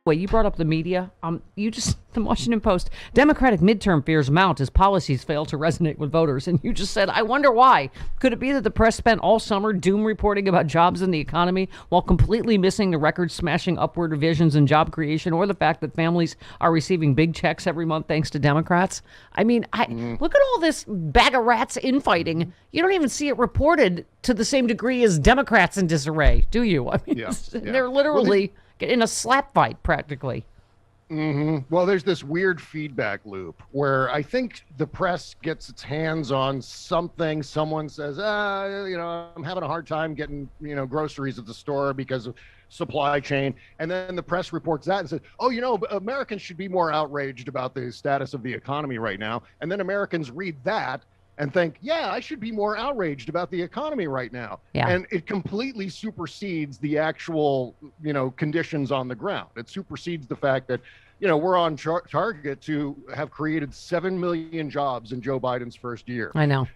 Wait, you brought up the media. The Washington Post. Democratic midterm fears mount as policies fail to resonate with voters. And you just said, I wonder why. Could it be that the press spent all summer doom reporting about jobs in the economy while completely missing the record-smashing upward revisions in job creation, or the fact that families are receiving big checks every month thanks to Democrats? I mean, look at all this bag of rats infighting. You don't even see it reported to the same degree as Democrats in disarray, do you? I mean, they're literally in a slap fight practically. Well, there's this weird feedback loop where I think the press gets its hands on something. Someone says, I'm having a hard time getting, groceries at the store because of supply chain. And then the press reports that and says, Americans should be more outraged about the status of the economy right now. And then Americans read that and think, I should be more outraged about the economy right now. Yeah. And it completely supersedes the actual, conditions on the ground. It supersedes the fact that, we're on target to have created 7 million jobs in Joe Biden's first year. I know.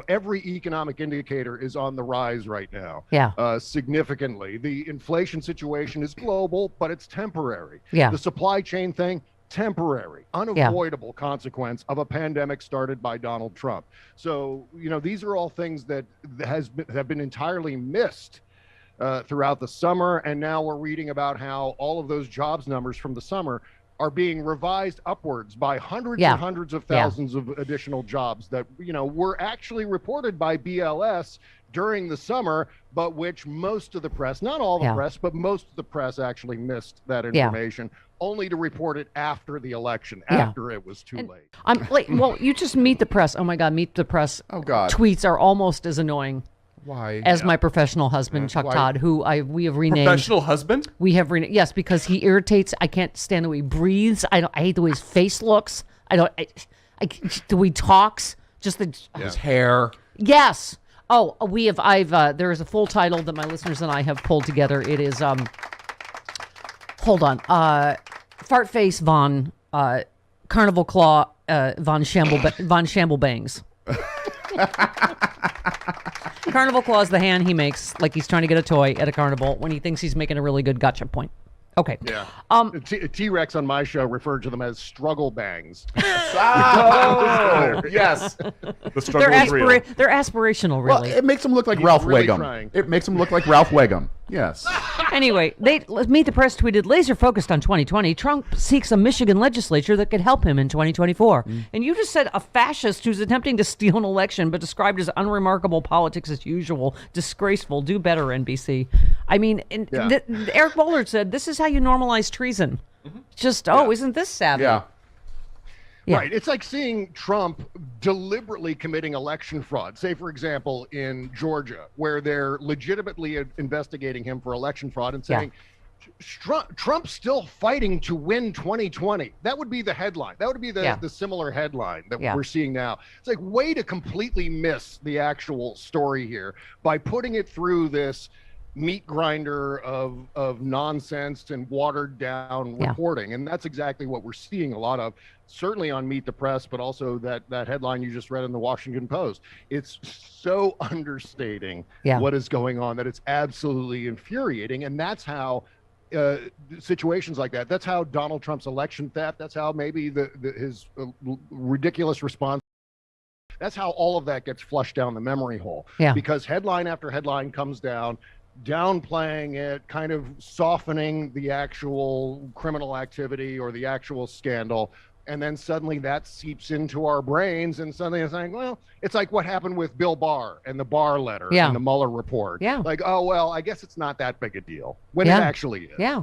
Every economic indicator is on the rise right now. Yeah. Significantly. The inflation situation is global, but it's temporary. Yeah. The supply chain thing, temporary, unavoidable consequence of a pandemic started by Donald Trump. So, these are all things that have been entirely missed throughout the summer. And now we're reading about how all of those jobs numbers from the summer are being revised upwards by hundreds and hundreds of thousands of additional jobs that, were actually reported by BLS during the summer, but which most of the press, not all the press, but most of the press actually missed that information, only to report it after the election, after it was too late. Well, you just Meet the Press. Oh my God, Meet the Press. Oh God. Tweets are almost as annoying. Why? As my professional husband, Chuck Todd, who we have renamed. Professional husband? We have renamed. Yes, because he irritates. I can't stand the way he breathes. I hate the way his face looks. The way he talks. Just his hair. Yes. Oh, there is a full title that my listeners and I have pulled together. It is, hold on. Fartface von, Carnival Claw, von Shamblebangs. Carnival Claw is the hand he makes like he's trying to get a toy at a carnival when he thinks he's making a really good gotcha point. Okay. Yeah. T-Rex on my show referred to them as struggle bangs. Oh, yes. The struggle is real. They're aspirational, really. Well, it makes him look like Ralph Wiggum. It makes him look like Ralph Wiggum. Yes. Anyway, Meet the Press tweeted, laser focused on 2020. Trump seeks a Michigan legislature that could help him in 2024. And you just said a fascist who's attempting to steal an election, but described as unremarkable politics as usual. Disgraceful. Do better, NBC. I mean, Eric Bollard said, this is how you normalize treason. Just, isn't this savvy? Yeah. Right. It's like seeing Trump deliberately committing election fraud. Say, for example, in Georgia, where they're legitimately investigating him for election fraud and saying, Trump's still fighting to win 2020. That would be the headline. That would be the similar headline that we're seeing now. It's like way to completely miss the actual story here by putting it through this meat grinder of nonsense and watered down reporting. And that's exactly what we're seeing a lot of, certainly on Meet the Press, but also that headline you just read in the Washington Post. It's so understating what is going on that it's absolutely infuriating. And that's how situations like that's how Donald Trump's election theft, that's how maybe his ridiculous response, that's how all of that gets flushed down the memory hole. Because headline after headline comes down, downplaying it, kind of softening the actual criminal activity or the actual scandal. And then suddenly that seeps into our brains, and suddenly it's like, well, it's like what happened with Bill Barr and the Barr letter and the Mueller report. Like, oh, well, I guess it's not that big a deal when it actually is. Yeah.